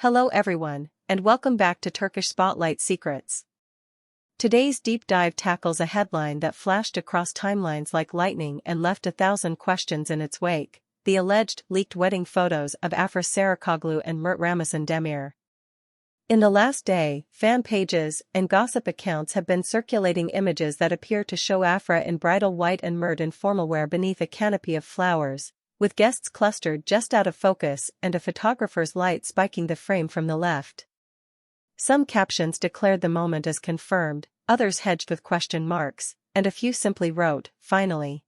Hello everyone, and welcome back to Turkish Spotlight Secrets. Today's deep dive tackles a headline that flashed across timelines like lightning and left 1,000 questions in its wake: the alleged leaked wedding photos of Afra and Mert Demir. In the last day, fan pages and gossip accounts have been circulating images that appear to show Afra in bridal white and Mert in formal wear beneath a canopy of flowers, with guests clustered just out of focus and a photographer's light spiking the frame from the left. Some captions declared the moment as confirmed, others hedged with question marks, and a few simply wrote, "Finally."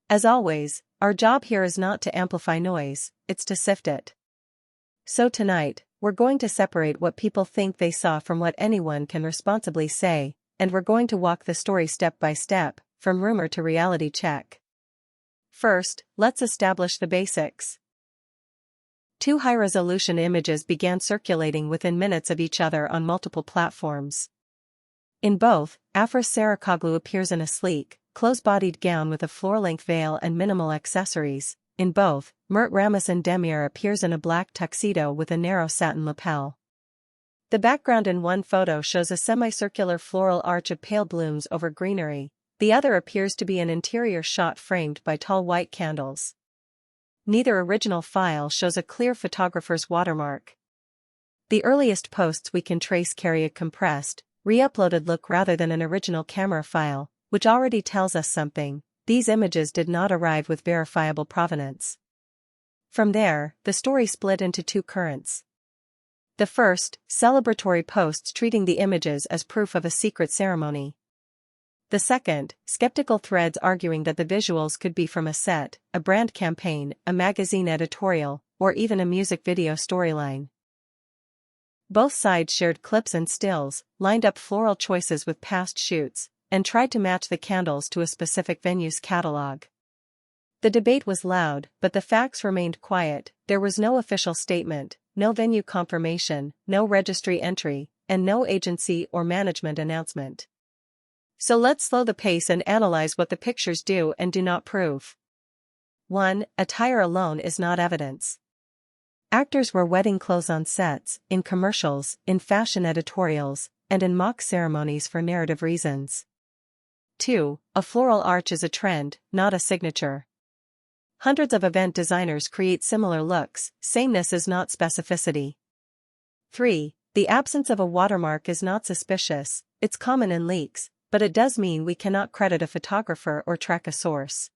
As always, our job here is not to amplify noise, it's to sift it. So tonight, we're going to separate what people think they saw from what anyone can responsibly say, and we're going to walk the story step by step, from rumor to reality check. First, let's establish the basics. Two high-resolution images began circulating within minutes of each other on multiple platforms. In both, Afra appears in a sleek, close-bodied gown with a floor-length veil and minimal accessories. In both, Mert Demir appears in a black tuxedo with a narrow satin lapel. The background in one photo shows a semicircular floral arch of pale blooms over greenery. The other appears to be an interior shot framed by tall white candles. Neither original file shows a clear photographer's watermark. The earliest posts we can trace carry a compressed, re-uploaded look rather than an original camera file, which already tells us something: these images did not arrive with verifiable provenance. From there, the story split into two currents. The first, celebratory posts treating the images as proof of a secret ceremony. The second, skeptical threads arguing that the visuals could be from a set, a brand campaign, a magazine editorial, or even a music video storyline. Both sides shared clips and stills, lined up floral choices with past shoots, and tried to match the candles to a specific venue's catalog. The debate was loud, but the facts remained quiet. There was no official statement, no venue confirmation, no registry entry, and no agency or management announcement. So let's slow the pace and analyze what the pictures do and do not prove. 1. Attire alone is not evidence. Actors wear wedding clothes on sets, in commercials, in fashion editorials, and in mock ceremonies for narrative reasons. 2. A floral arch is a trend, not a signature. Hundreds of event designers create similar looks, sameness is not specificity. 3. The absence of a watermark is not suspicious, it's common in leaks, but it does mean we cannot credit a photographer or track a source.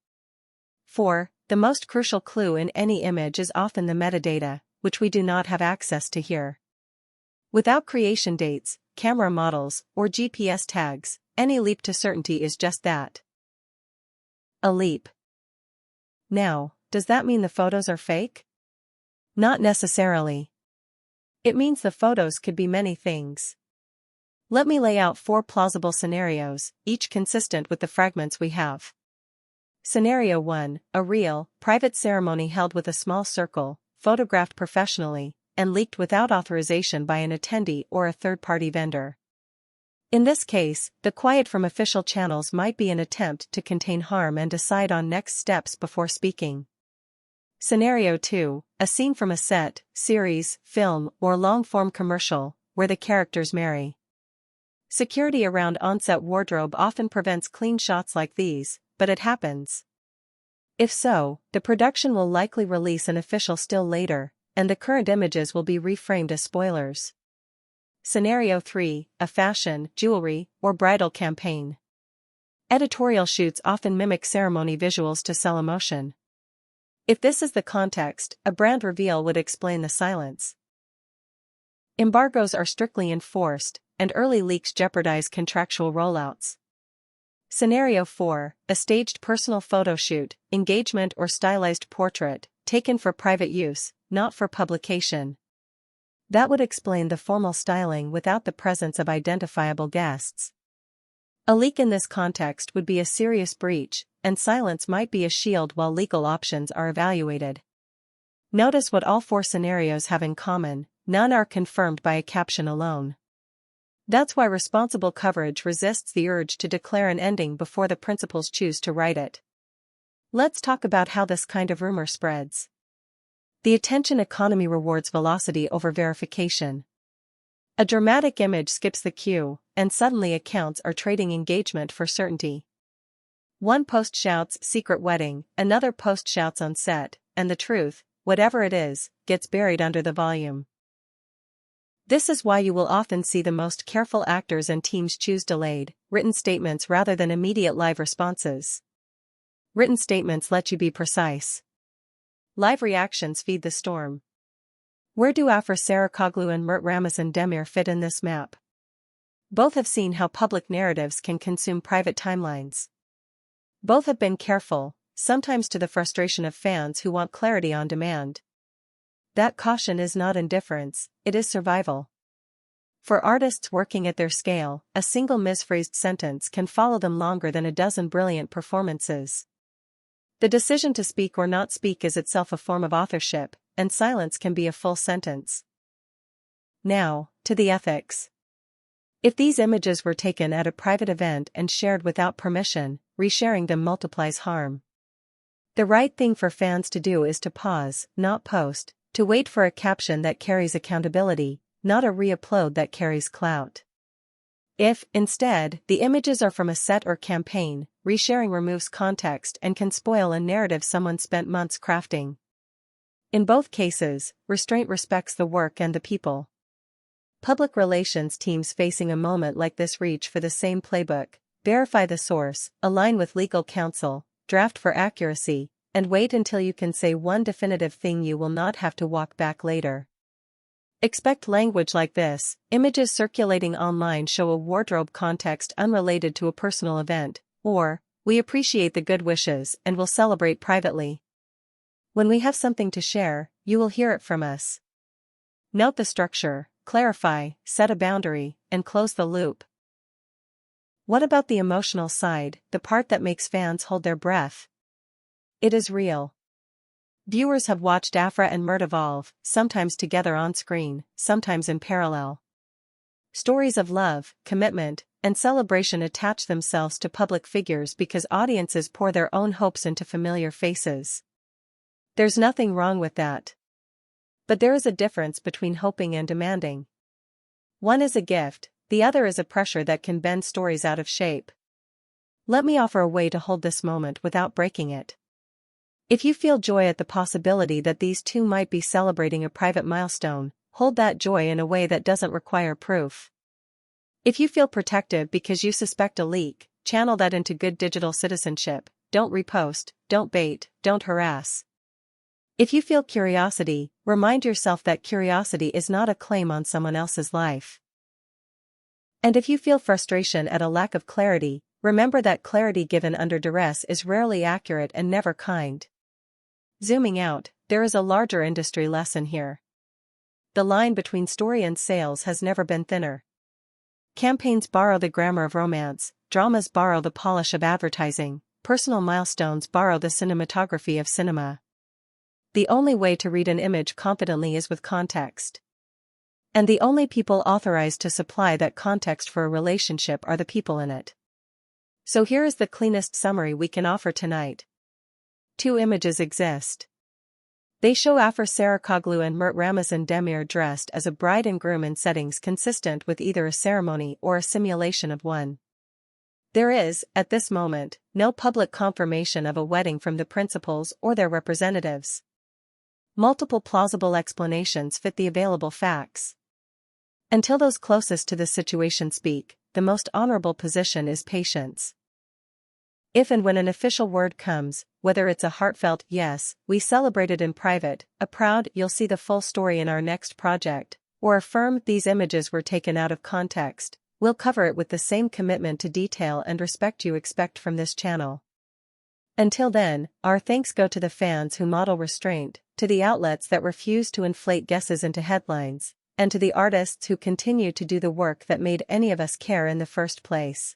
4. The most crucial clue in any image is often the metadata, which we do not have access to here. Without creation dates, camera models, or GPS tags, any leap to certainty is just that: a leap. Now, does that mean the photos are fake? Not necessarily. It means the photos could be many things. Let me lay out 4 plausible scenarios, each consistent with the fragments we have. Scenario 1, a real, private ceremony held with a small circle, photographed professionally, and leaked without authorization by an attendee or a third-party vendor. In this case, the quiet from official channels might be an attempt to contain harm and decide on next steps before speaking. Scenario 2, a scene from a set, series, film, or long-form commercial, where the characters marry. Security around on-set wardrobe often prevents clean shots like these, but it happens. If so, the production will likely release an official still later, and the current images will be reframed as spoilers. Scenario 3, a fashion, jewelry, or bridal campaign. Editorial shoots often mimic ceremony visuals to sell emotion. If this is the context, a brand reveal would explain the silence. Embargoes are strictly enforced, and early leaks jeopardize contractual rollouts. Scenario 4, a staged personal photo shoot, engagement or stylized portrait, taken for private use, not for publication. That would explain the formal styling without the presence of identifiable guests. A leak in this context would be a serious breach, and silence might be a shield while legal options are evaluated. Notice what all 4 scenarios have in common: none are confirmed by a caption alone. That's why responsible coverage resists the urge to declare an ending before the principals choose to write it. Let's talk about how this kind of rumor spreads. The attention economy rewards velocity over verification. A dramatic image skips the queue, and suddenly accounts are trading engagement for certainty. One post shouts secret wedding, another post shouts on set, and the truth, whatever it is, gets buried under the volume. This is why you will often see the most careful actors and teams choose delayed, written statements rather than immediate live responses. Written statements let you be precise. Live reactions feed the storm. Where do Afra Sarıkoglu and Mert Demir fit in this map? Both have seen how public narratives can consume private timelines. Both have been careful, sometimes to the frustration of fans who want clarity on demand. That caution is not indifference, it is survival. For artists working at their scale, a single misphrased sentence can follow them longer than a dozen brilliant performances. The decision to speak or not speak is itself a form of authorship, and silence can be a full sentence. Now, to the ethics. If these images were taken at a private event and shared without permission, resharing them multiplies harm. The right thing for fans to do is to pause, not post, to wait for a caption that carries accountability, not a re-upload that carries clout. If, instead, the images are from a set or campaign, resharing removes context and can spoil a narrative someone spent months crafting. In both cases, restraint respects the work and the people. Public relations teams facing a moment like this reach for the same playbook: verify the source, align with legal counsel, draft for accuracy, and wait until you can say one definitive thing you will not have to walk back later. Expect language like this: images circulating online show a wardrobe context unrelated to a personal event, or, we appreciate the good wishes and will celebrate privately. When we have something to share, you will hear it from us. Note the structure, clarify, set a boundary, and close the loop. What about the emotional side, the part that makes fans hold their breath? It is real. Viewers have watched Afra and Mert evolve, sometimes together on screen, sometimes in parallel. Stories of love, commitment, and celebration attach themselves to public figures because audiences pour their own hopes into familiar faces. There's nothing wrong with that. But there is a difference between hoping and demanding. One is a gift, the other is a pressure that can bend stories out of shape. Let me offer a way to hold this moment without breaking it. If you feel joy at the possibility that these two might be celebrating a private milestone, hold that joy in a way that doesn't require proof. If you feel protective because you suspect a leak, channel that into good digital citizenship. Don't repost, don't bait, don't harass. If you feel curiosity, remind yourself that curiosity is not a claim on someone else's life. And if you feel frustration at a lack of clarity, remember that clarity given under duress is rarely accurate and never kind. Zooming out, there is a larger industry lesson here. The line between story and sales has never been thinner. Campaigns borrow the grammar of romance, dramas borrow the polish of advertising, personal milestones borrow the cinematography of cinema. The only way to read an image confidently is with context. And the only people authorized to supply that context for a relationship are the people in it. So here is the cleanest summary we can offer tonight. Two images exist. They show Afra Sarıkoglu and Mert Demir dressed as a bride and groom in settings consistent with either a ceremony or a simulation of one. There is, at this moment, no public confirmation of a wedding from the principals or their representatives. Multiple plausible explanations fit the available facts. Until those closest to the situation speak, the most honorable position is patience. If and when an official word comes, whether it's a heartfelt "yes, we celebrated in private," a proud "you'll see the full story in our next project," or a firm "these images were taken out of context," we'll cover it with the same commitment to detail and respect you expect from this channel. Until then, our thanks go to the fans who model restraint, to the outlets that refuse to inflate guesses into headlines, and to the artists who continue to do the work that made any of us care in the first place.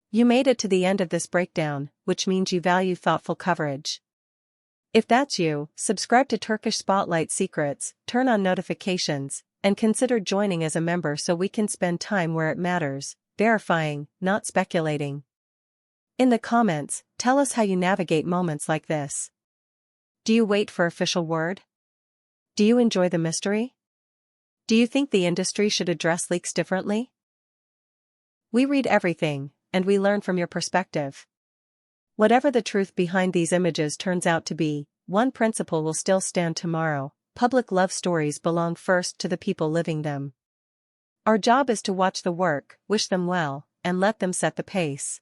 You made it to the end of this breakdown, which means you value thoughtful coverage. If that's you, subscribe to Turkish Spotlight Secrets, turn on notifications, and consider joining as a member so we can spend time where it matters, verifying, not speculating. In the comments, tell us how you navigate moments like this. Do you wait for official word? Do you enjoy the mystery? Do you think the industry should address leaks differently? We read everything, and we learn from your perspective. Whatever the truth behind these images turns out to be, one principle will still stand tomorrow: public love stories belong first to the people living them. Our job is to watch the work, wish them well, and let them set the pace.